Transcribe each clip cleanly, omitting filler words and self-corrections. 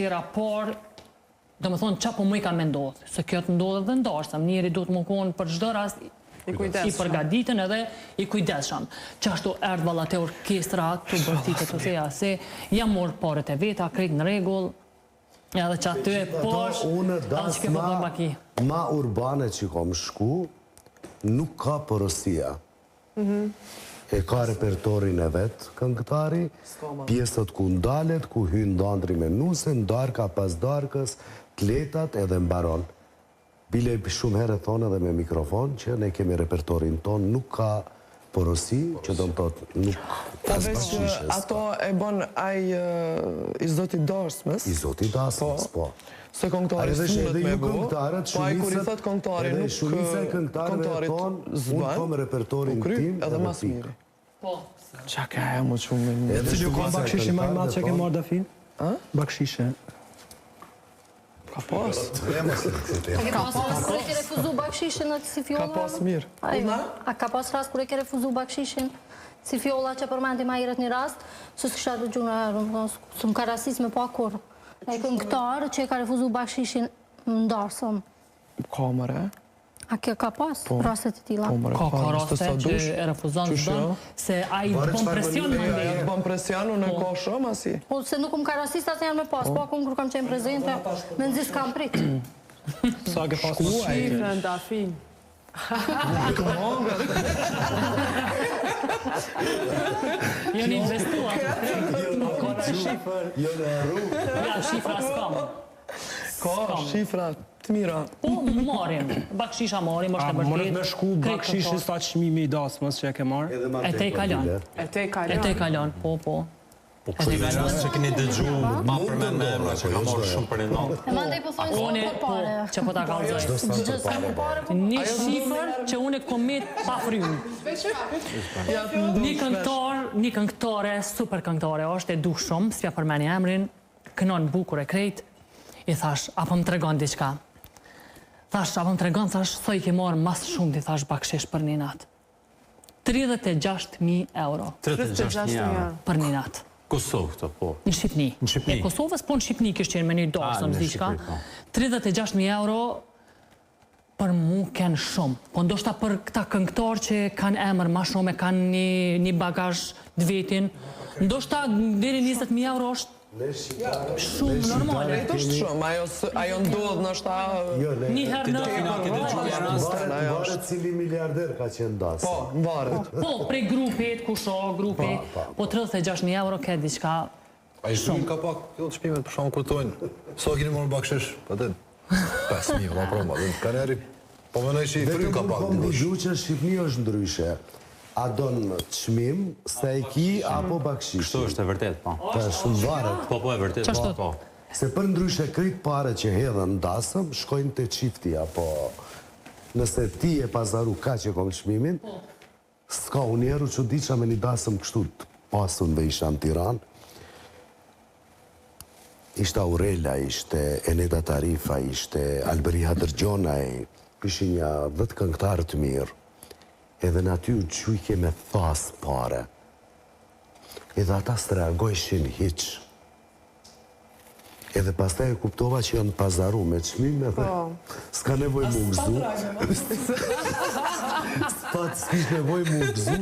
është hera parë, do më thonë qa po mu i ka me ndodhë, se kjo të ndodhë dhe ndashëm, njeri du të më konë për çdo rast i përgaditën edhe i kujdeshëm. Qashtu erdhë valla te orkestra të bërtitë të theja, se jam morë parët e veta, krejt në regull, edhe që aty e posh, atë që ke po bërë maki. Ma urbane që kom shku, nuk ka porosia. E ka repertorin e vetë këngëtari, pjesët ku ndalet, ku hynë ndandri me nusen, darka pas darkës, kletat edhe mbaron. Bile shumë herë thonë edhe me mikrofon që ne kemi repertorin ton, nuk ka porosi, që do më thotë nuk ka zbashishës. Ato e bon aj i zoti Dasmës? I zoti Dasmës, po. Se këngëtari s'munët me bu, po aj kur i thot këngëtari nuk këngëtari unë kom repertorin tim edhe mas miri. Po. Qa ka e më shumë me Si që kom bakshishi ma i madhë që ke marrë Dafin? Bakshishe. Ka pas. Ka pas rast kër e ke refuzu bakshishin atë si fjolla? Ka pas mirë. A ka pas rast kër e ke refuzu bakshishin si fjolla që përmendi ma irët një rast, së s'kësha të gjuna herë, së më ka rasis me pa kur. E këngëtar që e ka refuzu bakshishin ndarësëm. Ka mëre? A kjo ka pas rastet e tila? Ka raste që e refuzon të dënë, se a i bën presion më ndërë. Bën presion, unë e ka shumë asi. Po, se nuk më ka rasist asë janë me pas, po akun kër kam qenë prezente, me nëzis kam prit. Sa ke pas Shifrën, Dafin. Të mongët. Jo një investuar. Jo në arru. Ja, shifra s'kam. Ka shifra të mira. Po, marim. Bakshisha marim, është e Mënët vërtet. me shku bakshishi sa çmimi i Dasmës që e ke marrë? E te i kalon. E te i E te i kalon, po. Po kështu në qasë që keni dëgju, ma përmen me emra që ka marrë shumë për e natë. E mandej po thonë s'kom për pare. Që po ta kalzoj. Gjë s'kom për pare. Një shifër që unë e komit pa frymë. Një këngëtare, super këngëtare, është e du shumë, s'pja përmeni emrin, kënon bukur e krejt, i thash, apo më tregon diqka. Thash, apo më tregon, thash, soj ke marrë mas shumë, ti thash bakshish për një natë. 36.000 euro. 36.000 euro. Për një natë. Kosovë këto, po. Në Shqipni. Në Shqipni. E Kosovës, po në Shqipni kështë qenë me një dorësëm, zdiqka. 36.000 euro për mu kënë shumë. Po ndoshta për këta këngëtar që kanë emër ma shumë, e kanë një bagazh të vetin, ndoshta deri 20.000 euro është shumë normale. E është shumë, ajo ndodhë në shta... Një herë në... Varet cili miliarder ka qenë dasë. Po, varet. Po, prej grupit, kusho, grupi, po 36.000 euro ke diçka A i shumë ka pak këtë shpimet për shumë kujtojnë. So keni morë bakshish, për të 5.000, ma proma, dhe të kaneri, po më nëjë që i fry ka pak. Vetëm kom digju që Shqipni është ndryshe. A donë qmim, se e ki, apo bakshish. Kështu është e vërtet, po. Të shumë varet. Po, e vërtet, po. Se për ndryshe kryt pare që hedhen dasëm, shkojnë të qifti, apo nëse ti e pazaru ka që kom qmimin, s'ka unë njeru që diqa me një dasëm kështu të pasun dhe isha në Tiran. Ishte Aurela, ishte Eneda Tarifa, ishte Alberiha Dërgjonaj, ishin një 10 këngëtarë të mirë. Edhe në aty u qujke me thas pare. Edhe ata së reagojshin hiq. Edhe pastaj e kuptova që janë pazaru me qmime dhe s'ka nevoj mu gëzu. S'kish nevoj mu gëzu,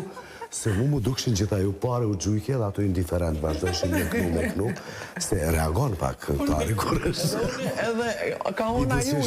se mu dukshin që ta ju pare u gjujke dhe ato indiferent vazhdojshin një kënu me kënu, se reagon pak këngëtari kur është. Edhe ka ona ju